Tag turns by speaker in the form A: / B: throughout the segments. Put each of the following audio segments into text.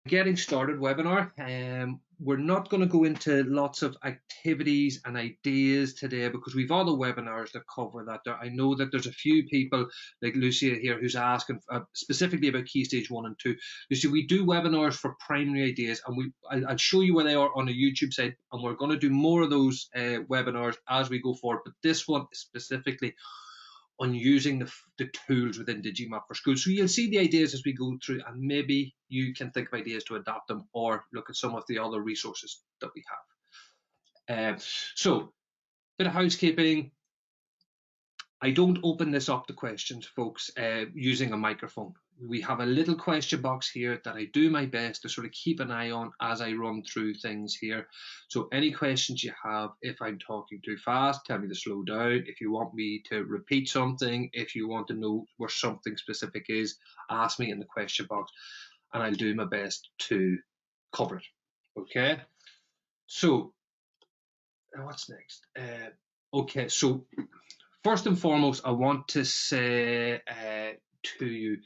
A: Getting started webinar. We're not going to go into lots of activities and ideas today because we've other webinars that cover that. I know that there's a few people like Lucia here who's asking specifically about Key Stage 1 and 2. Lucia, we do webinars for primary ideas, and I'll show you where they are on the YouTube side, and we're going to do more of those webinars as we go forward. But this one is specifically on using the tools within Digimap for schools. So you'll see the ideas as we go through, and maybe you can think of ideas to adapt them or look at some of the other resources that we have. So, bit of housekeeping. I don't open this up to questions, folks, using a microphone. We have a little question box here that I do my best to sort of keep an eye on as I run through things here. So any questions you have, if I'm talking too fast, tell me to slow down. If you want me to repeat something, if you want to know where something specific is, ask me in the question box and I'll do my best to cover it. Okay, so what's next? Okay, so first and foremost, I want to say to you,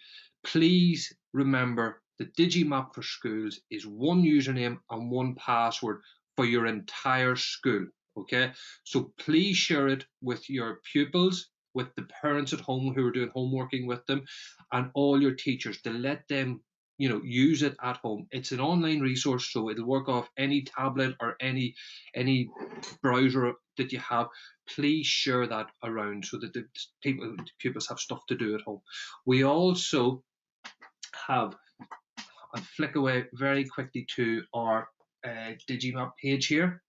A: please remember that Digimap for Schools is one username and one password for your entire school, okay? So please share it with your pupils, with the parents at home who are doing homeworking with them, and all your teachers to let them use it at home. It's an online resource, so it'll work off any tablet or any browser that you have. Please share that around so that the pupils have stuff to do at home. We also have, I'll flick away very quickly to our Digimap page here.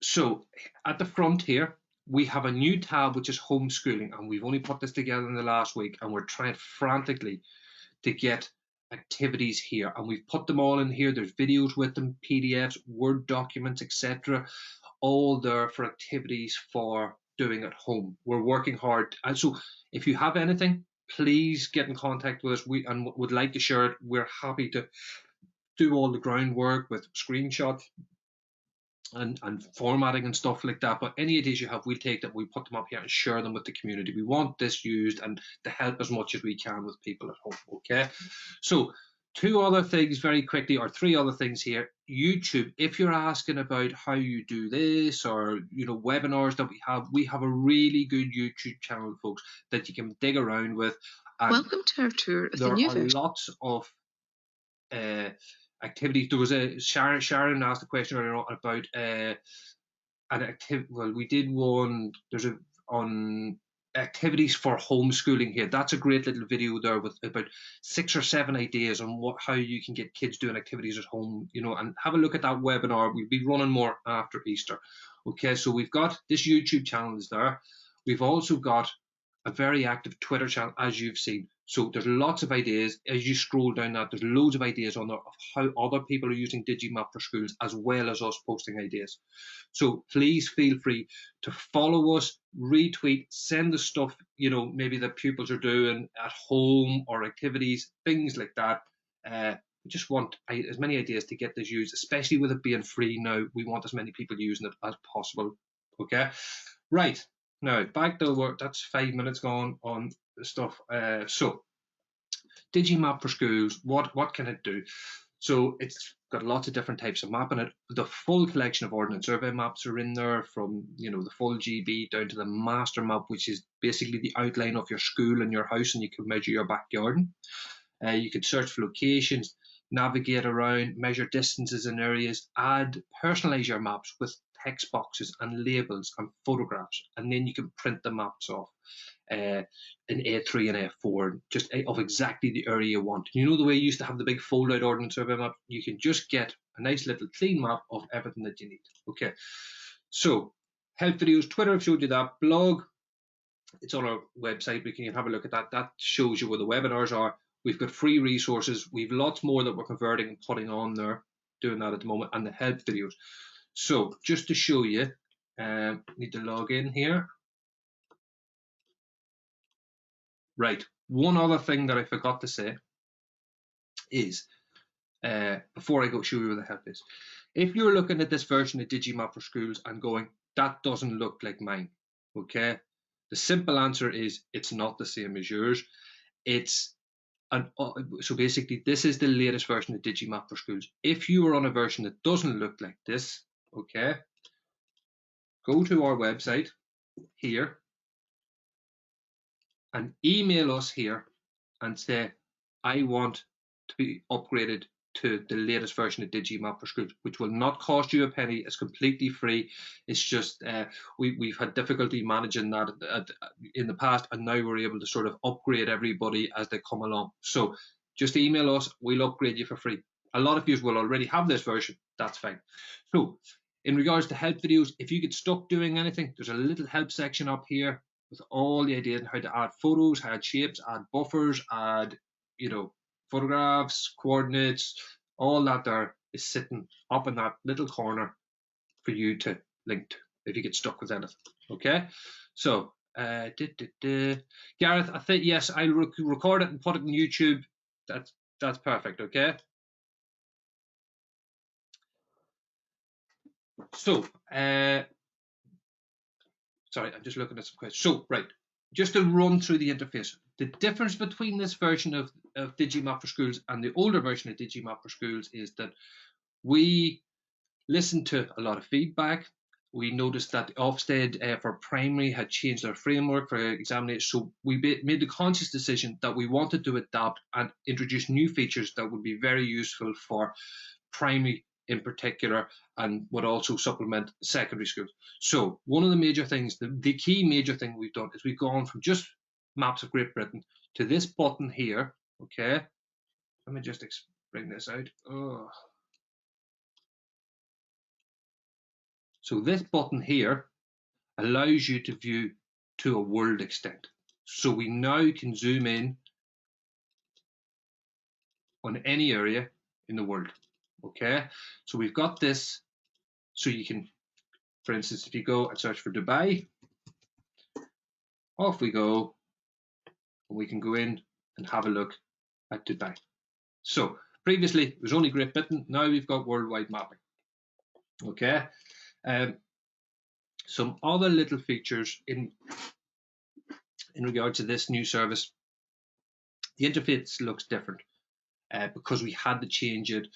A: So at the front here, we have a new tab which is homeschooling, and we've only put this together in the last week, and we're trying frantically to get activities here, and we've put them all in here. There's videos with them, PDFs, Word documents, etc., all there for activities for doing at home. We're working hard, and so if you have anything, please get in contact with us. We would like to share it. We're happy to do all the groundwork with screenshots and formatting and stuff like that. But any ideas you have, we'll take them, we put them up here and share them with the community. We want this used and to help as much as we can with people at home. Okay, so two other things very quickly, or three other things here. YouTube, if you're asking about how you do this, or webinars that we have a really good YouTube channel, folks, that you can dig around with. And
B: welcome to our tour of the new version.
A: There are lots of activities. There was a Sharon asked a question earlier on about an activity. Well, we did one. There's on activities for homeschooling here. That's a great little video there with about 6 or 7 ideas on how you can get kids doing activities at home. And have a look at that webinar. We'll be running more after Easter. Okay, so we've got this YouTube channel is there. We've also got a very active Twitter channel, as you've seen. So there's lots of ideas. As you scroll down that, there's loads of ideas on there of how other people are using Digimap for schools, as well as us posting ideas. So please feel free to follow us, retweet, send us stuff, maybe the pupils are doing at home or activities, things like that. We just want as many ideas to get this used, especially with it being free now. We want as many people using it as possible. Okay, right. Now, back to work. That's 5 minutes gone on the stuff. So, Digimap for schools, what can it do? So, it's got lots of different types of mapping. The full collection of ordnance survey maps are in there, from the full GB down to the master map, which is basically the outline of your school and your house, and you can measure your backyard. You can search for locations, navigate around, measure distances in areas, personalize your maps with text boxes and labels and photographs, and then you can print the maps off in A3 and A4, just of exactly the area you want. The way you used to have the big fold-out ordnance survey map? You can just get a nice little clean map of everything that you need. Okay, so help videos, Twitter, I've showed you that. Blog, it's on our website. We can have a look at that. That shows you where the webinars are. We've got free resources. We've lots more that we're converting and putting on there, doing that at the moment, and the help videos. So just to show you, need to log in here. Right, one other thing that I forgot to say is, before I go show you where the help is, if you're looking at this version of Digimap for schools and going, that doesn't look like mine, okay, the simple answer is it's not the same as yours. It's And so basically, this is the latest version of Digimap for schools. If you are on a version that doesn't look like this, okay, go to our website here and email us here and say, I want to be upgraded to the latest version of Digimap for schools, which will not cost you a penny. It's completely free. It's just we've had difficulty managing that in the past, and now we're able to sort of upgrade everybody as they come along. So just email us, we'll upgrade you for free. A lot of you will already have this version, that's fine. So in regards to help videos, if you get stuck doing anything, there's a little help section up here with all the ideas on how to add photos, add shapes, add buffers, add, you know, photographs, coordinates, all that there is sitting up in that little corner for you to link to if you get stuck with anything. Okay, so Gareth, I think yes, I'll record it and put it on YouTube. That's perfect. Okay. So sorry, I'm just looking at some questions. So right, just to run through the interface. The difference between this version of Digimap for Schools and the older version of Digimap for Schools is that we listened to a lot of feedback. We noticed that Ofsted for primary had changed their framework for examination. So we made the conscious decision that we wanted to adapt and introduce new features that would be very useful for primary in particular, and would also supplement secondary schools. So one of the major things, the key major thing we've done is we've gone from just maps of Great Britain to this button here. Okay, let me just bring this out. Oh. So this button here allows you to view to a world extent. So we now can zoom in on any area in the world. Okay, so we've got this, so you can, for instance, if you go and search for Dubai, off we go, and we can go in and have a look at Dubai. So previously it was only Great Britain, now we've got worldwide mapping. Okay, some other little features in regard to this new service. The interface looks different because we had to change it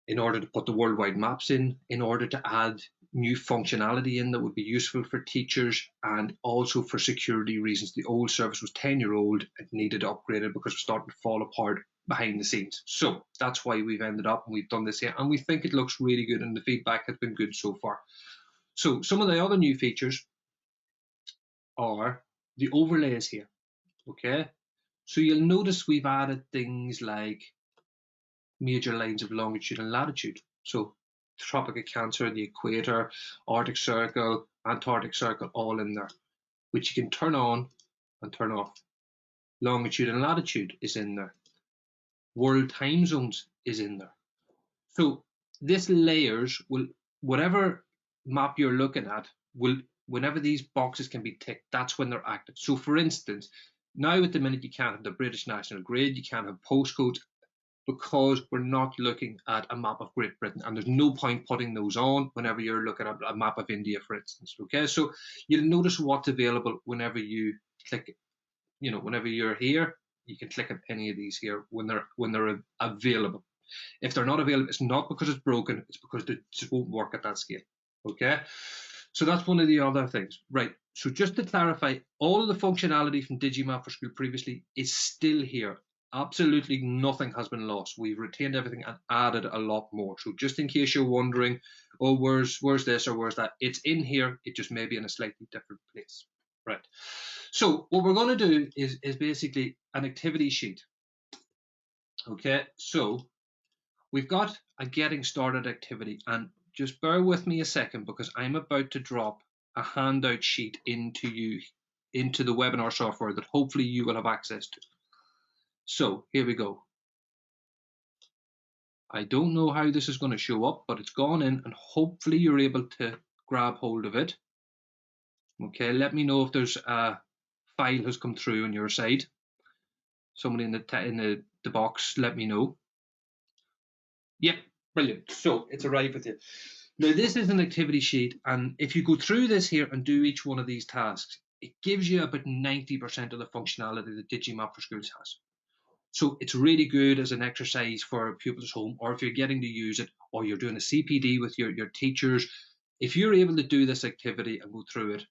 A: in order to put the worldwide maps in order to add new functionality in that would be useful for teachers and also for security reasons. The old service was 10-year-old, it needed upgraded because it was starting to fall apart behind the scenes. So that's why we've ended up and we've done this here, and we think it looks really good and the feedback has been good so far. So some of the other new features are the overlays here. Okay, so you'll notice we've added things like major lines of longitude and latitude. So the Tropic of Cancer, the equator, Arctic Circle, Antarctic Circle, all in there, which you can turn on and turn off. Longitude and latitude is in there. World time zones is in there. So this layers will, whatever map you're looking at, will, whenever these boxes can be ticked, that's when they're active. So for instance, now at the minute you can't have the British National Grid, you can't have postcodes, because we're not looking at a map of Great Britain, and there's no point putting those on whenever you're looking at a map of India, for instance. Okay, so you'll notice what's available whenever you click, you know, whenever you're here, you can click on any of these here when they're available. If they're not available, it's not because it's broken, it's because they just won't work at that scale. Okay, so that's one of the other things. Right, so just to clarify, all of the functionality from Digimap for School previously is still here. Absolutely nothing has been lost. We've retained everything and added a lot more. So just in case you're wondering, oh, where's this or where's that, it's in here. It just may be in a slightly different place. Right. So what we're going to do is basically an activity sheet. Okay. So we've got a getting started activity, and just bear with me a second because I'm about to drop a handout sheet into the webinar software that hopefully you will have access to. So here we go. I don't know how this is going to show up, but it's gone in and hopefully you're able to grab hold of it. Okay, let me know if there's a file has come through on your side. Somebody in the box, let me know. Yep, brilliant. So it's arrived with you. Now this is an activity sheet, and if you go through this here and do each one of these tasks, it gives you about 90% of the functionality that Digimap for Schools has. So it's really good as an exercise for pupils at home, or if you're getting to use it, or you're doing a CPD with your teachers. If you're able to do this activity and go through it,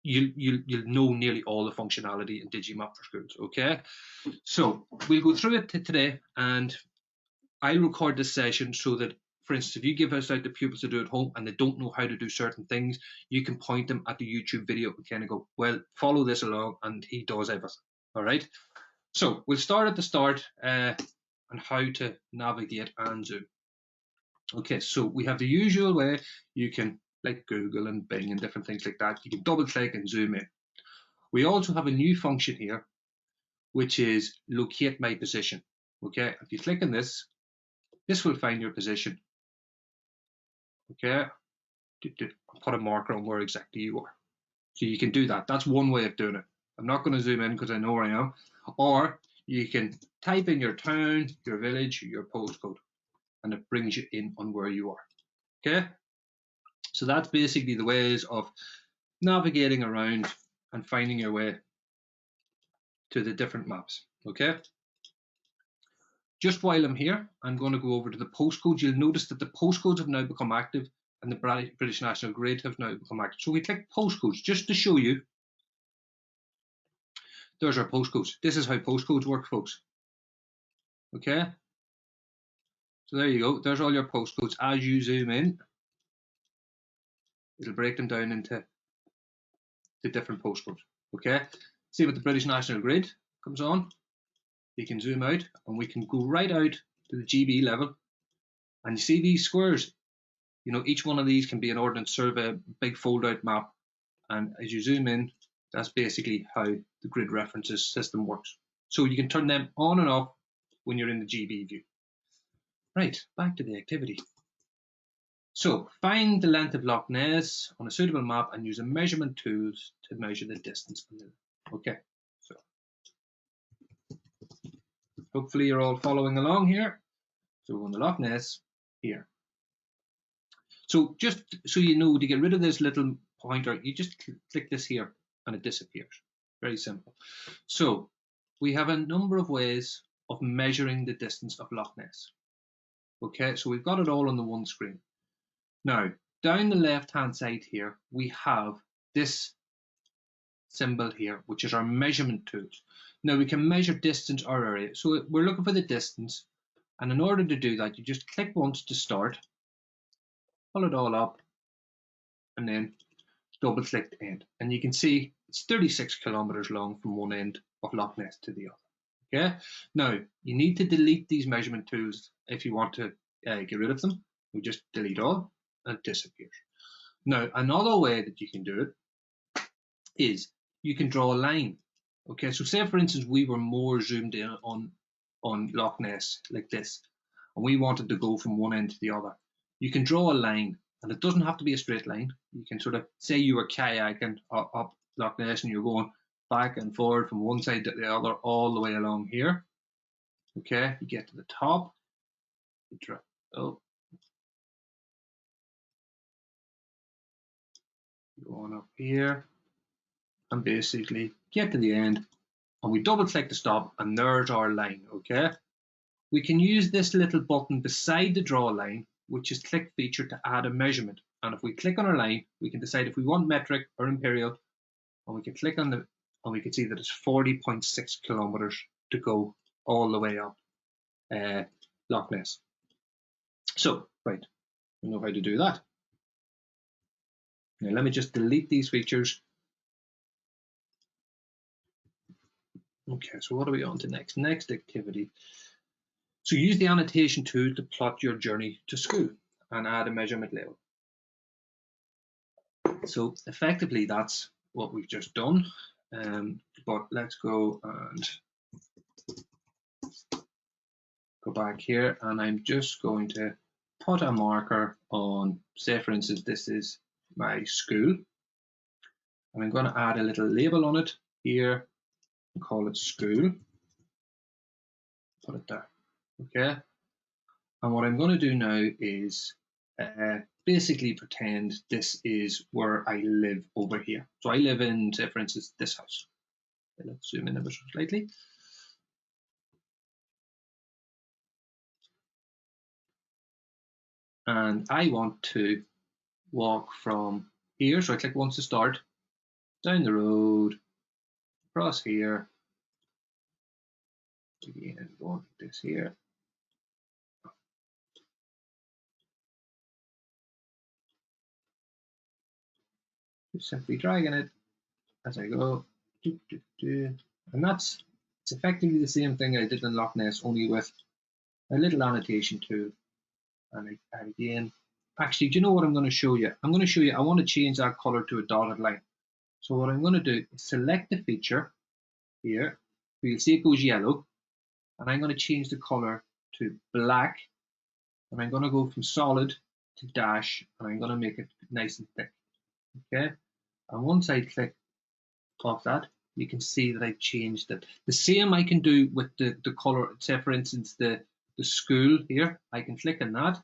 A: you'll know nearly all the functionality in Digimap for schools. Okay, so we'll go through it today, and I'll record this session so that, for instance, if you give us out the pupils to do at home and they don't know how to do certain things, you can point them at the YouTube video and kind of go, well, follow this along, and he does everything. All right. So we'll start at the start on how to navigate and zoom. Okay, so we have the usual way. You can, like Google and Bing and different things like that, you can double click and zoom in. We also have a new function here, which is locate my position. Okay, if you click on this will find your position. Okay, put a marker on where exactly you are. So you can do that. That's one way of doing it. I'm not going to zoom in because I know where I am. Or you can type in your town, your village, your postcode, and it brings you in on where you are. Okay? So that's basically the ways of navigating around and finding your way to the different maps. Okay? Just while I'm here, I'm going to go over to the postcodes. You'll notice that the postcodes have now become active and the British National Grid have now become active. So we click postcodes just to show you. There's our postcodes. This is how postcodes work, folks. Okay? So there you go. There's all your postcodes. As you zoom in, it'll break them down into the different postcodes. Okay? See what the British National Grid comes on. You can zoom out and we can go right out to the GB level. And you see these squares? You know, each one of these can be an ordnance survey, big fold out map. And as you zoom in, that's basically how the grid references system works. So you can turn them on and off when you're in the GB view. Right, back to the activity. So find the length of Loch Ness on a suitable map and use the measurement tools to measure the distance. Okay, so hopefully you're all following along here. So we're on the Loch Ness here. So just so you know, to get rid of this little pointer, you just click this here and it disappears. Very simple. So we have a number of ways of measuring the distance of Loch Ness. Okay, so we've got it all on the one screen. Now, down the left-hand side here, we have this symbol here, which is our measurement tools. Now, we can measure distance or area. So we're looking for the distance. And in order to do that, you just click once to start, pull it all up, and then double click to end. And you can see it's 36 kilometers long from one end of Loch Ness to the other. Okay. Now, you need to delete these measurement tools if you want to get rid of them. We just delete all and it disappears. Now, another way that you can do it is you can draw a line. Okay, so say for instance we were more zoomed in on Loch Ness like this, and we wanted to go from one end to the other. You can draw a line, and it doesn't have to be a straight line. You can sort of say you were kayaking up Loch Ness and you're going back and forward from one side to the other all the way along here. Okay, you get to the top, you draw, oh, go on up here, and basically get to the end, and we double click to stop, and there's our line. Okay, we can use this little button beside the draw line, which is click feature, to add a measurement. And if we click on our line, we can decide if we want metric or imperial, and we can click on and we can see that it's 40.6 kilometers to go all the way up Loch Ness. So, right, we know how to do that. Now let me just delete these features. Okay, so what are we on to next? Next activity. So use the annotation tool to plot your journey to school and add a measurement label. So effectively that's what we've just done. But let's go and go back here, and I'm just going to put a marker on, say for instance this is my school, and I'm going to add a little label on it here and call it school. Put it there. Okay, and what I'm going to do now is basically pretend this is where I live over here. So I live in, say for instance, this house. Okay, let's zoom in ever so slightly. and I want to walk from here, so I click once to start, down the road, across here, again, go on this here. Just simply dragging it as I go, and it's effectively the same thing I did in Loch Ness, only with a little annotation tool. And again, actually, do you know what I'm going to show you? I'm going to show you, I want to change that color to a dotted line. So what I'm going to do is select the feature here. You'll see it goes yellow, and I'm going to change the color to black, and I'm going to go from solid to dash, and I'm going to make it nice and thick. Okay, and once I click off that, you can see that I've changed it. The same I can do with the color. Say for instance the school here, I can click on that,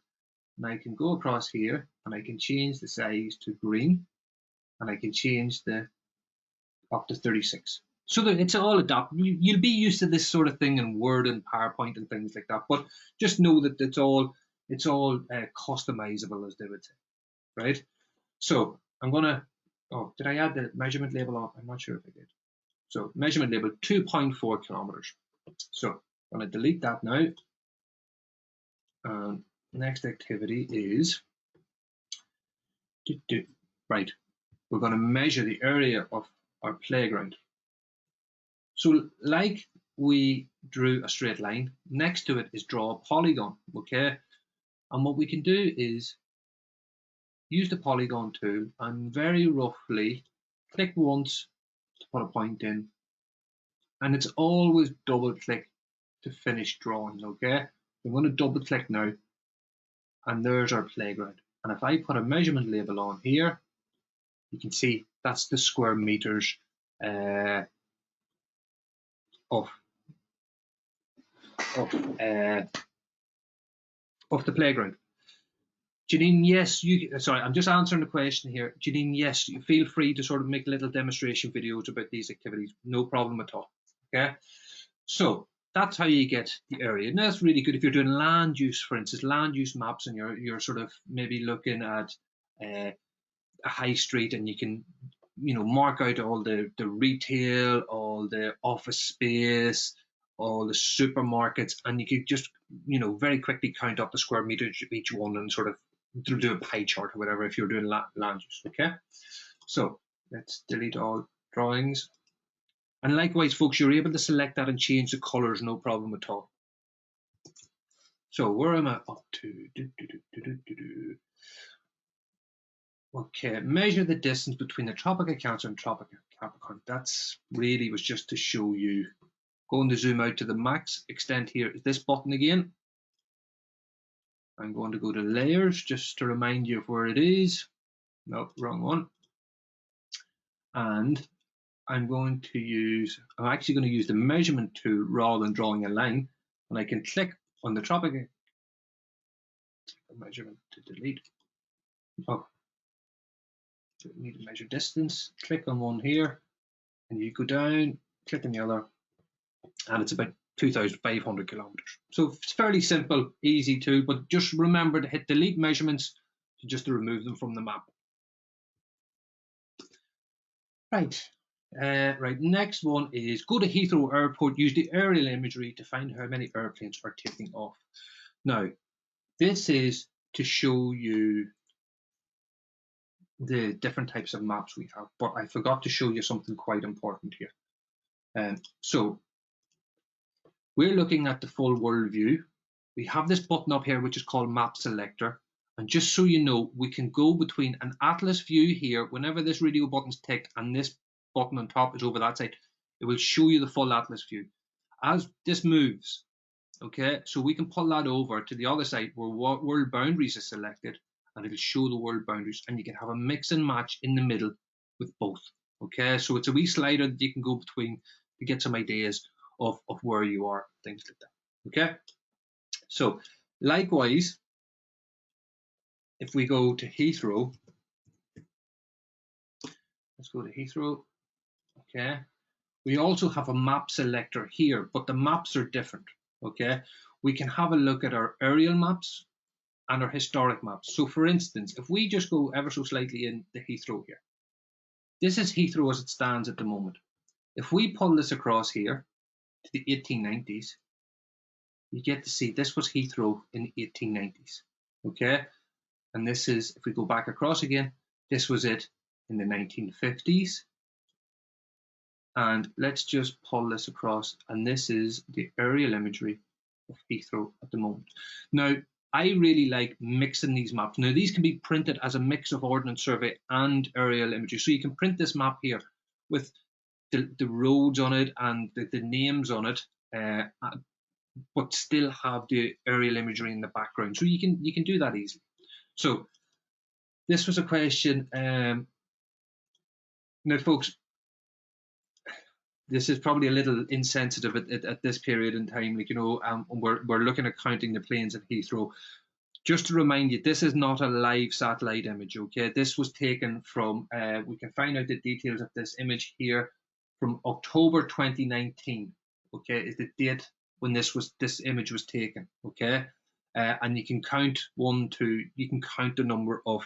A: and I can go across here, and I can change the size to green, and I can change the up to 36. So that it's all adaptable. You'll be used to this sort of thing in Word and PowerPoint and things like that. But just know that it's all customizable, as they would say, right? So I'm gonna. Oh, did I add the measurement label on? I'm not sure if I did. So measurement label 2.4 kilometers. So I'm going to delete that now. Next activity is right. We're going to measure the area of our playground. So like we drew a straight line, next to it is draw a polygon. Okay, and what we can do is use the polygon tool and very roughly click once to put a point in, and it's always double click to finish drawing. Okay, I'm going to double click now, and there's our playground. And if I put a measurement label on here, you can see that's the square meters of the playground. Janine, yes, sorry, I'm just answering the question here. Janine, yes, you feel free to sort of make little demonstration videos about these activities. No problem at all. Okay, so that's how you get the area. And that's really good if you're doing land use, for instance, land use maps, and you're sort of maybe looking at a high street, and you can, mark out all the retail, all the office space, all the supermarkets, and you could just, very quickly count up the square meters of each one and sort of do a pie chart or whatever if you're doing land use. Okay, so let's delete all drawings. And likewise, folks, you're able to select that and change the colors, no problem at all. So where am I up to? Okay, measure the distance between the Tropic of Cancer and Tropic of Capricorn. That's really was just to show you. Going to zoom out to the max extent here is this button again. I'm going to go to layers just to remind you of where it is. No, wrong one. And I'm actually going to use the measurement tool rather than drawing a line. And I can click on the Tropic measurement to delete. Oh, need to measure distance. Click on one here, and you go down, click on the other, and it's about 2,500 kilometers. So it's fairly simple, easy too, but just remember to hit delete measurements to remove them from the map. Right. Right, next one is go to Heathrow Airport, use the aerial imagery to find how many airplanes are taking off. Now, this is to show you the different types of maps we have, but I forgot to show you something quite important here. So we're looking at the full world view. We have this button up here which is called Map Selector, and just so you know, we can go between an atlas view here whenever this radio button's ticked and this button on top is over that side. It will show you the full atlas view as this moves. Okay, so we can pull that over to the other side where world boundaries is selected, and it'll show the world boundaries, and you can have a mix and match in the middle with both. Okay, so it's a wee slider that you can go between to get some ideas of where you are, things like that. Okay, so likewise, if we go to Heathrow, let's go to Heathrow. Okay, we also have a map selector here, but the maps are different. Okay, we can have a look at our aerial maps, and our historic maps. So for instance, if we just go ever so slightly in the Heathrow here, this is Heathrow as it stands at the moment. If we pull this across here to the 1890s, you get to see this was Heathrow in the 1890s, okay? And this is, if we go back across again, this was it in the 1950s. And let's just pull this across, and this is the aerial imagery of Heathrow at the moment. Now, I really like mixing these maps. Now, these can be printed as a mix of Ordnance Survey and aerial imagery. So you can print this map here with the roads on it and the names on it, but still have the aerial imagery in the background. So you can do that easily. So this was a question. Now, folks, this is probably a little insensitive at this period in time. Like, you know, we're looking at counting the planes at Heathrow. Just to remind you, this is not a live satellite image, okay? This was taken from, we can find out the details of this image here, from October 2019, okay, is the date when this image was taken, okay? And you can count you can count the number of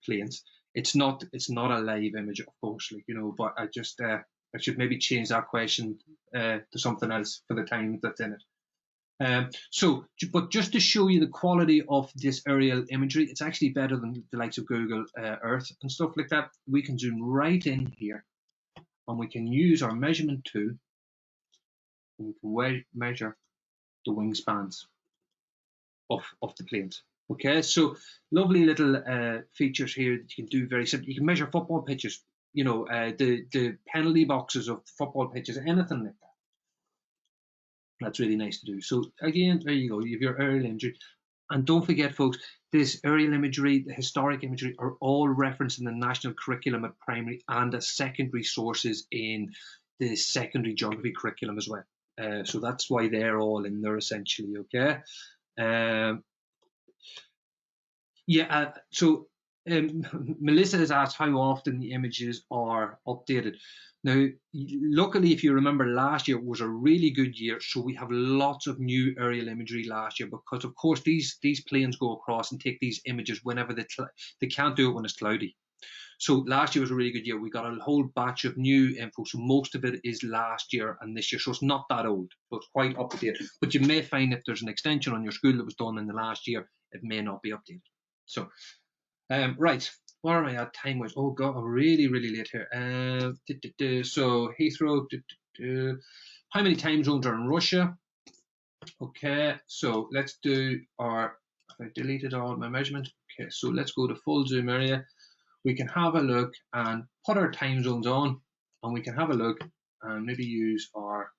A: planes. It's not a live image, of course, like, you know, but I just, I should maybe change that question to something else for the time that's in it. But just to show you the quality of this aerial imagery, it's actually better than the likes of Google Earth and stuff like that. We can zoom right in here, and we can use our measurement tool, and we can measure the wingspans of the planes. Okay, so lovely little features here that you can do very simply. You can measure football pitches, you know, the penalty boxes of football pitches, anything like that. That's really nice to do. So again, there you go. You have your aerial imagery. And don't forget, folks, this aerial imagery, the historic imagery are all referenced in the national curriculum at primary and as secondary sources in the secondary geography curriculum as well. So that's why they're all in there essentially, okay? Melissa has asked how often the images are updated. Now, luckily, if you remember, last year was a really good year, so we have lots of new aerial imagery last year because, of course, these planes go across and take these images whenever they can't do it when it's cloudy. So last year was a really good year. We got a whole batch of new info, so most of it is last year and this year, so it's not that old, so it's quite up to date. But you may find if there's an extension on your school that was done in the last year, it may not be updated. So, right, what am I at time-wise? Oh God, I'm really, really late here. So Heathrow, how many time zones are in Russia? Okay, so let's do our, I deleted all my measurements. Okay, so let's go to full zoom area. We can have a look and put our time zones on, and we can have a look and maybe use our,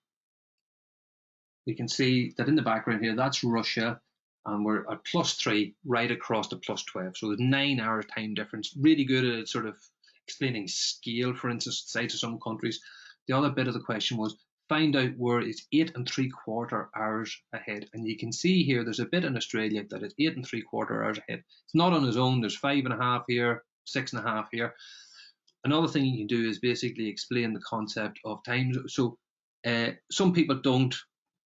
A: we can see that in the background here, that's Russia, and we're at +3 right across to +12. So there's 9 hours time difference. Really good at sort of explaining scale, for instance, the size of some countries. The other bit of the question was find out where it's 8 3/4 hours ahead. And you can see here there's a bit in Australia that is 8 3/4 hours ahead. It's not on its own. There's 5.5 here, 6.5 here. Another thing you can do is basically explain the concept of time. So some people don't.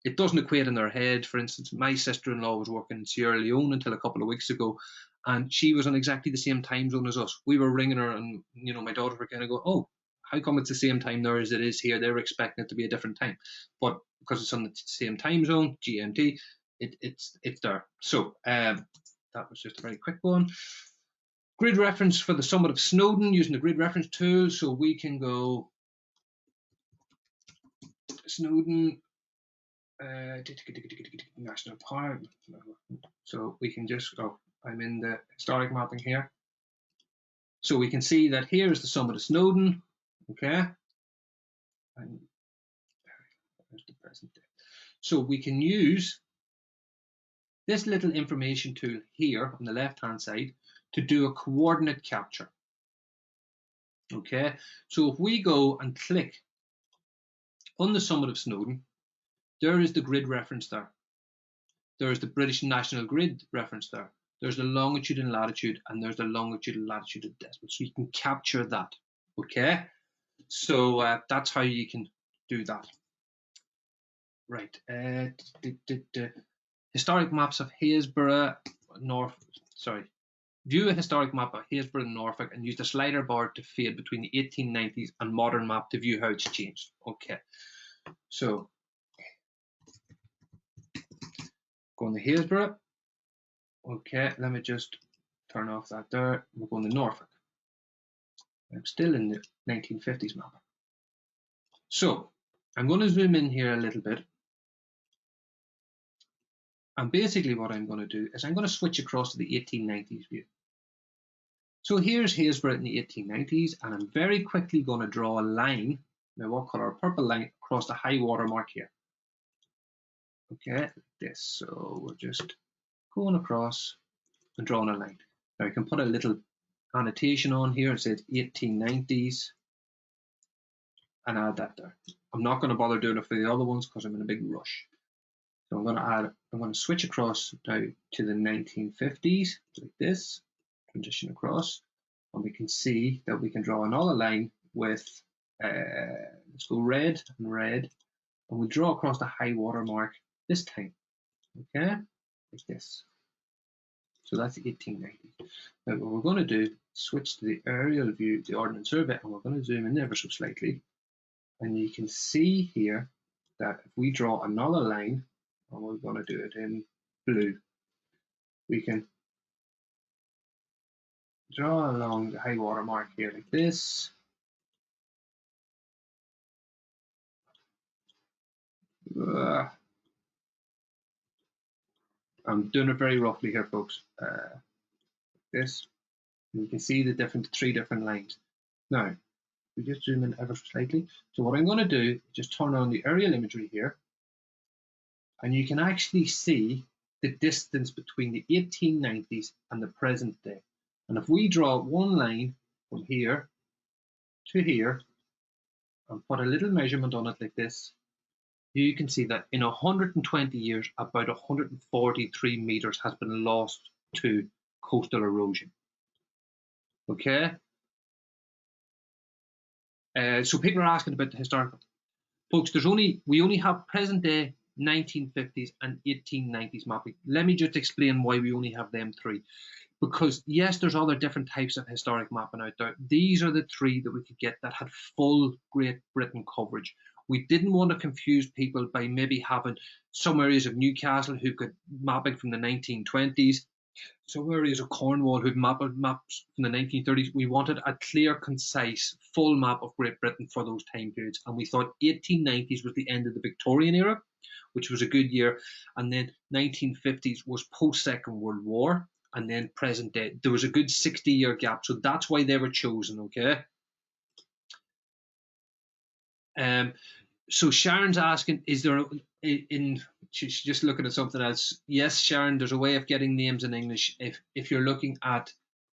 A: It doesn't equate in their head. For instance, my sister-in-law was working in Sierra Leone until a couple of weeks ago, and she was on exactly the same time zone as us. We were ringing her, and you know, my daughters were kind of going, "Oh, how come it's the same time there as it is here?" They were expecting it to be a different time, but because it's on the same time zone, GMT, it's there. So that was just a very quick one. Grid reference for the summit of Snowdon using the grid reference tool. So we can go Snowdon. National Park. So we can just go, I'm in the historic mapping here. So we can see that here is the summit of Snowdon. Okay. And there's the present day. So we can use this little information tool here on the left hand side to do a coordinate capture. Okay. So if we go and click on the summit of Snowdon, there is the grid reference there. There is the British National Grid reference there. There's the longitude and latitude, and there's the longitude and latitude of decimal. So you can capture that. Okay, so that's how you can do that. Right. Historic maps of Happisburgh. View a historic map of Happisburgh and Norfolk and use the slider bar to fade between the 1890s and modern map to view how it's changed. Okay, so going to Happisburgh. Okay, let me just turn off that there. We're going to Norfolk. I'm still in the 1950s map. So I'm going to zoom in here a little bit. And basically what I'm going to do is I'm going to switch across to the 1890s view. So here's Happisburgh in the 1890s, and I'm very quickly going to draw a line, now what colour? A purple line across the high water mark here. Okay, like this. So we're just going across and drawing a line. Now I can put a little annotation on here and say it's 1890s and add that there. I'm not going to bother doing it for the other ones because I'm in a big rush. So I'm going to switch across now to the 1950s like this, transition across, and we can see that we can draw another line with, let's go red and red, and we'll draw across the high water mark this time, okay, like this. So that's the 1890s. Now what we're going to do, switch to the aerial view, the Ordnance Survey, and we're going to zoom in ever so slightly, and you can see here that if we draw another line, and we're going to do it in blue, we can draw along the high water mark here like this. I'm doing it very roughly here, folks. This, and you can see the three different lines. Now, we just zoom in ever so slightly. So what I'm going to do is just turn on the aerial imagery here, and you can actually see the distance between the 1890s and the present day. And if we draw one line from here to here and put a little measurement on it like this, you can see that in 120 years, about 143 meters has been lost to coastal erosion. Okay? So people are asking about the historical. Folks, we only have present day 1950s and 1890s mapping. Let me just explain why we only have them three. Because yes, there's other different types of historic mapping out there. These are the three that we could get that had full Great Britain coverage. We didn't want to confuse people by maybe having some areas of Newcastle who could mapping from the 1920s, some areas of Cornwall who'd maps from the 1930s. We wanted a clear, concise, full map of Great Britain for those time periods. And we thought 1890s was the end of the Victorian era, which was a good year. And then 1950s was post-Second World War. And then present day. There was a good 60-year gap. So that's why they were chosen, okay? So Sharon's asking, is there, she's just looking at something else. Yes, Sharon, there's a way of getting names in English. If you're looking at,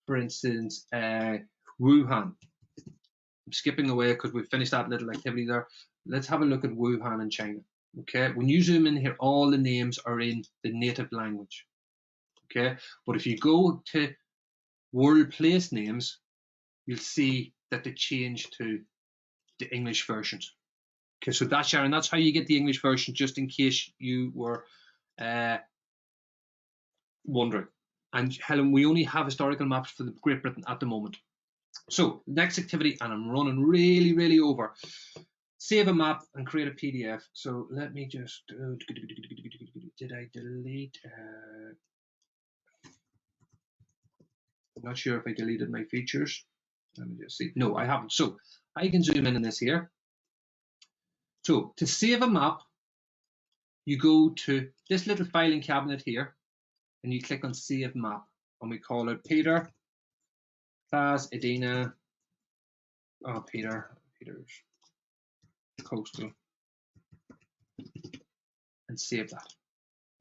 A: for instance, Wuhan. I'm skipping away because we've finished that little activity there. Let's have a look at Wuhan in China. Okay, when you zoom in here, all the names are in the native language. Okay, but if you go to world place names, you'll see that they change to the English versions. Okay, so that's Sharon. That's how you get the English version, just in case you were wondering. And Helen, we only have historical maps for the Great Britain at the moment. So next activity, and I'm running really, really over. Save a map and create a PDF. So let me just. Did I delete? I'm not sure if I deleted my features. Let me just see. No, I haven't. So I can zoom in on this here. So to save a map, you go to this little filing cabinet here, and you click on Save Map, and we call it Peter, Class, Edina, Peter's Coastal, and save that.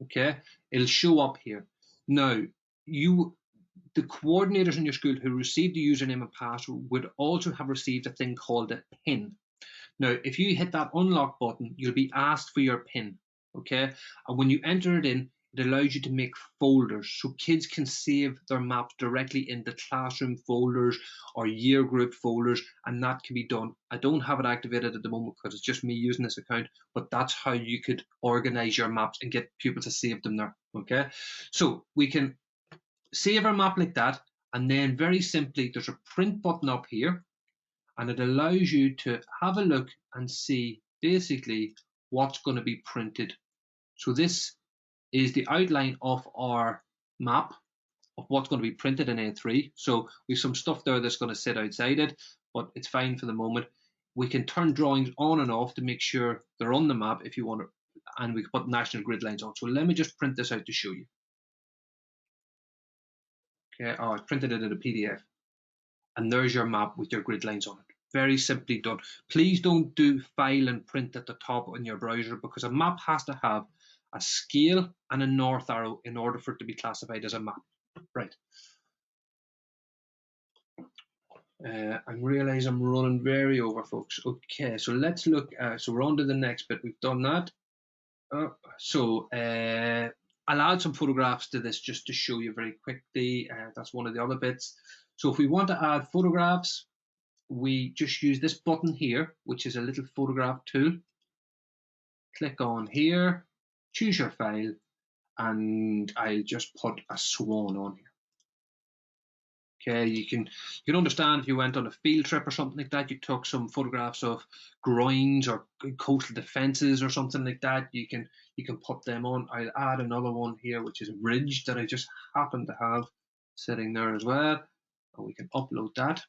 A: Okay, it'll show up here. Now, the coordinators in your school who received the username and password would also have received a thing called a PIN. Now, if you hit that unlock button, you'll be asked for your PIN, okay? And when you enter it in, it allows you to make folders so kids can save their maps directly into classroom folders or year group folders, and that can be done. I don't have it activated at the moment because it's just me using this account, but that's how you could organize your maps and get people to save them there, okay? So we can save our map like that, and then very simply there's a print button up here, and it allows you to have a look and see basically what's going to be printed. So this is the outline of our map of what's going to be printed in A3. So we have some stuff there that's going to sit outside it, but it's fine for the moment. We can turn drawings on and off to make sure they're on the map if you want to, and we can put national grid lines on. So let me just print this out to show you. Okay, oh, I printed it in a PDF. And there's your map with your grid lines on it. Very simply done. Please don't do file and print at the top in your browser, because a map has to have a scale and a north arrow in order for it to be classified as a map. Right. I realise I'm running very over, folks. Okay, so let's look. So we're on to the next bit. We've done that. I'll add some photographs to this just to show you very quickly. That's one of the other bits. So if we want to add photographs, we just use this button here, which is a little photograph tool. Click on here, choose your file, and I'll just put a swan on here. Okay, you can understand if you went on a field trip or something like that, you took some photographs of groins or coastal defences or something like that, you can put them on. I'll add another one here, which is a bridge that I just happen to have sitting there as well, and we can upload that.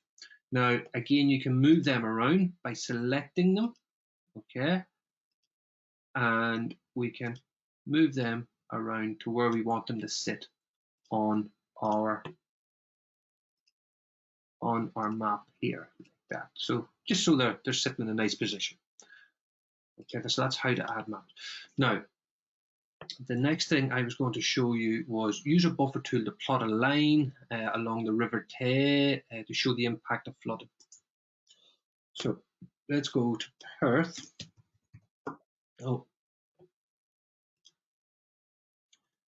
A: Now, again, you can move them around by selecting them, okay, and we can move them around to where we want them to sit on our map here, like that. So just so they're sitting in a nice position. Okay, so that's how to add maps. Now, the next thing I was going to show you was use a buffer tool to plot a line along the River Tay to show the impact of flooding. So let's go to Perth. Oh,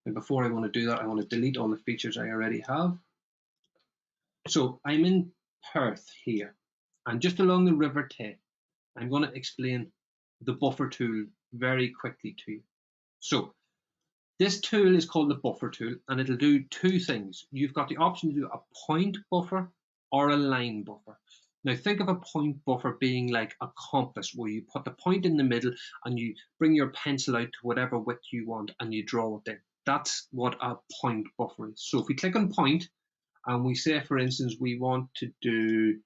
A: and before I want to do that, I want to delete all the features I already have. So I'm in Perth here, and just along the River Tay, I'm going to explain the buffer tool very quickly to you. So this tool is called the buffer tool, and it'll do two things. You've got the option to do a point buffer or a line buffer. Now think of a point buffer being like a compass, where you put the point in the middle and you bring your pencil out to whatever width you want and you draw it in. That's what a point buffer is. So if we click on point and we say, for instance, we want to do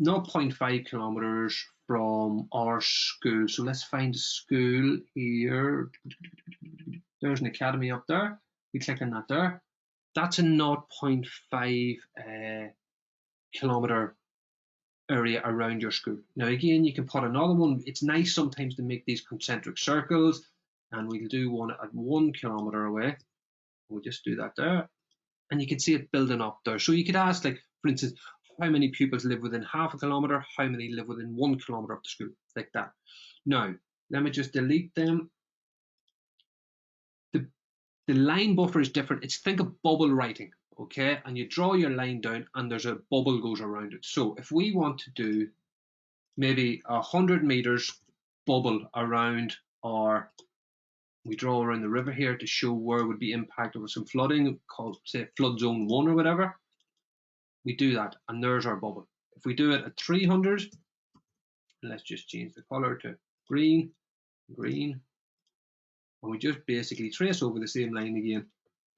A: 0.5 kilometers from our school. So let's find a school here. There's an academy up there. We click on that there. That's a 0.5 kilometer area around your school. Now again, you can put another one. It's nice sometimes to make these concentric circles, and we'll do one at 1 kilometer away. We'll just do that there, and you can see it building up there. So you could ask, like, for instance, how many pupils live within half a kilometer, how many live within 1 kilometer of the school, like that. Now, let me just delete them. The line buffer is different. It's, think of bubble writing, okay? And you draw your line down and there's a bubble goes around it. So if we want to do maybe 100 meters bubble around we draw around the river here to show where would be impacted with some flooding, called, say, flood zone 1 or whatever. We do that, and there's our bubble. If we do it at 300, let's just change the color to green, and we just basically trace over the same line again,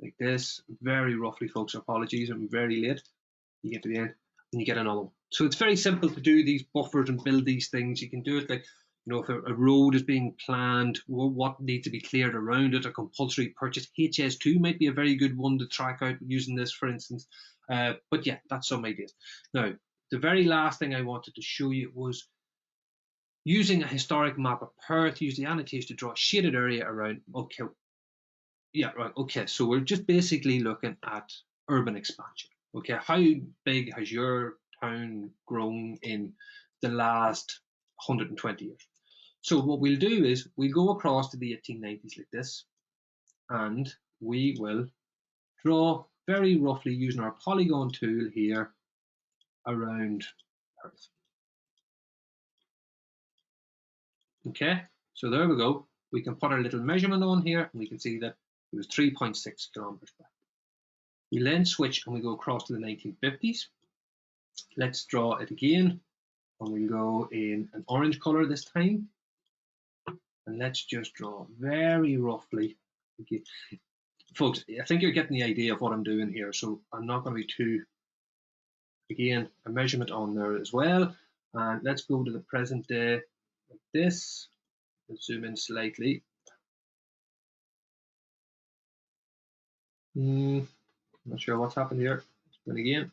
A: like this, very roughly, folks. Apologies, I'm very late. You get to the end, and you get another one. So it's very simple to do these buffers and build these things. You can do it like, you know, if a road is being planned, what needs to be cleared around it, a compulsory purchase. HS2 might be a very good one to track out using this, for instance. But yeah, that's some ideas. Now, the very last thing I wanted to show you was using a historic map of Perth, use the annotation to draw a shaded area around. Okay, yeah, right. Okay, so we're just basically looking at urban expansion. Okay, how big has your town grown in the last 120 years? So what we'll do is we'll go across to the 1890s like this, and we will draw very roughly using our polygon tool here around Perth. Okay, so there we go. We can put our little measurement on here, and we can see that it was 3.6 kilometers back. We then switch and we go across to the 1950s. Let's draw it again, and we'll go in an orange color this time. And let's just draw very roughly. Okay. Folks, I think you're getting the idea of what I'm doing here, so I'm not going to be too, again, a measurement on there as well. And let's go to the present day like this. Let's zoom in slightly. I'm not sure what's happened here. Then again.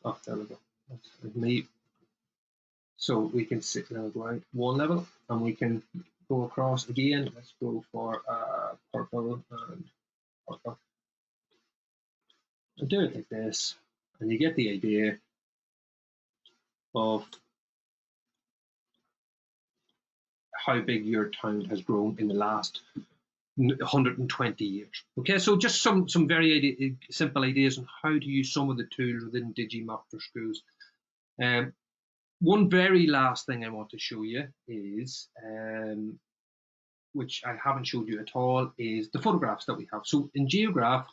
A: Oh, there we go. That's me. So we can sit now, go out one level, and we can go across again. Let's go for purple and purple. And do it like this, and you get the idea of how big your town has grown in the last 120 years. Okay, so just some very simple ideas on how to use some of the tools within Digimap for schools. One very last thing I want to show you is, which I haven't showed you at all, is the photographs that we have. So in Geograph,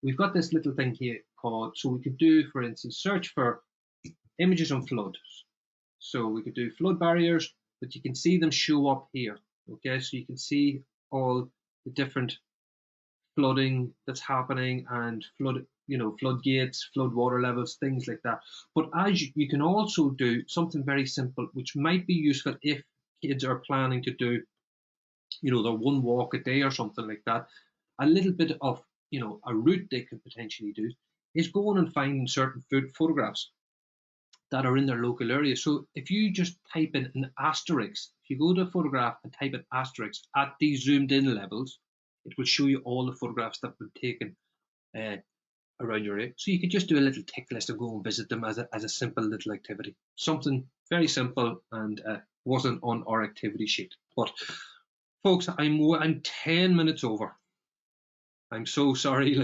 A: we've got this little thing here called, so we could do, for instance, search for images on floods. So we could do flood barriers, but you can see them show up here. Okay, so you can see all the different flooding that's happening and floodgates, flood water levels, things like that. But as you can also do something very simple, which might be useful if kids are planning to do, their one walk a day or something like that. A little bit of, a route they could potentially do is going and finding certain photographs that are in their local area. So if you just type in an asterisk, if you go to a photograph and type in asterisk at these zoomed in levels, it will show you all the photographs that have been taken around your area. So you could just do a little tick list and go and visit them as a simple little activity. Something very simple and wasn't on our activity sheet. But folks, I'm 10 minutes over. I'm so sorry,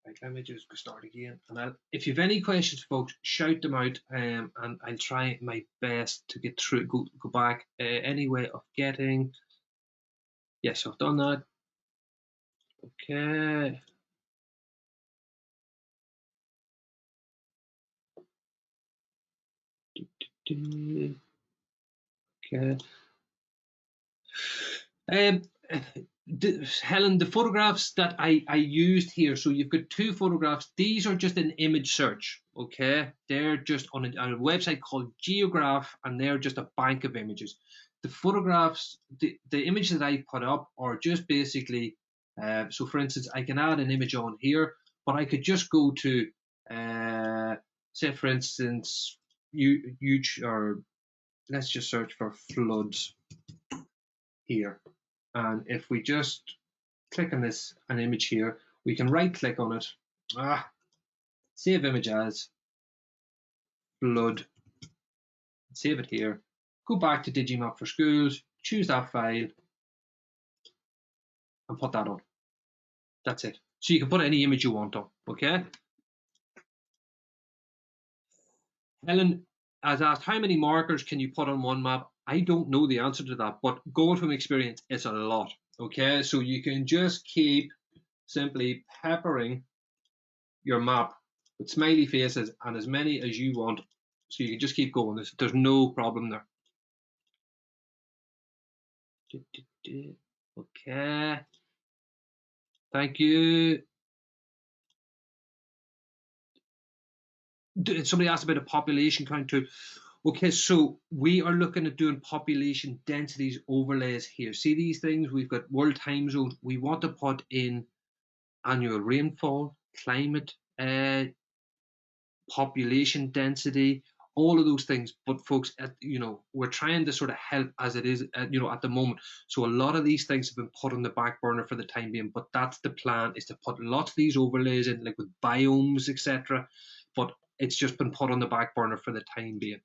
A: Right, let me just start again. And if you have any questions, folks, shout them out, and I'll try my best to get through. Go back. Any way of getting? Yes, I've done that. Okay. Okay. Helen, the photographs that I used here, so you've got two photographs. These are just an image search, okay? They're just on a website called Geograph, and they're just a bank of images. The photographs, the image that I put up are just basically, so for instance, I can add an image on here, but I could just go to, say for instance, or let's just search for floods here. And if we just click on an image here, we can right click on it, save image as flood, save it here, go back to Digimap for schools, choose that file and put that on. That's it. So you can put any image you want on, okay? Helen has asked, how many markers can you put on one map? I don't know the answer to that, but going from experience, it's a lot, okay? So you can just keep simply peppering your map with smiley faces and as many as you want, so you can just keep going. There's no problem there. Okay, thank you. Somebody asked about a population count too. Okay, so we are looking at doing population densities overlays here. See these things? We've got world time zones. We want to put in annual rainfall, climate, population density, all of those things. But folks, we're trying to sort of help as it is, at the moment. So a lot of these things have been put on the back burner for the time being, but that's the plan, is to put lots of these overlays in, like with biomes, etc. But it's just been put on the back burner for the time being.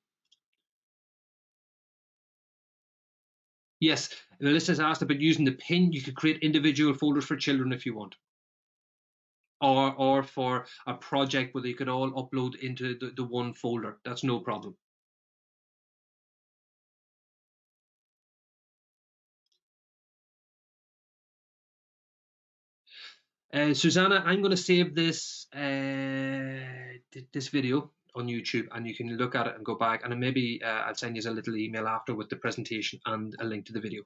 A: Yes, Melissa's asked about using the pin. You could create individual folders for children if you want. or for a project where they could all upload into the one folder. That's no problem. Susanna, I'm going to save this this video on YouTube, and you can look at it and go back, and maybe I'll send you a little email after with the presentation and a link to the video.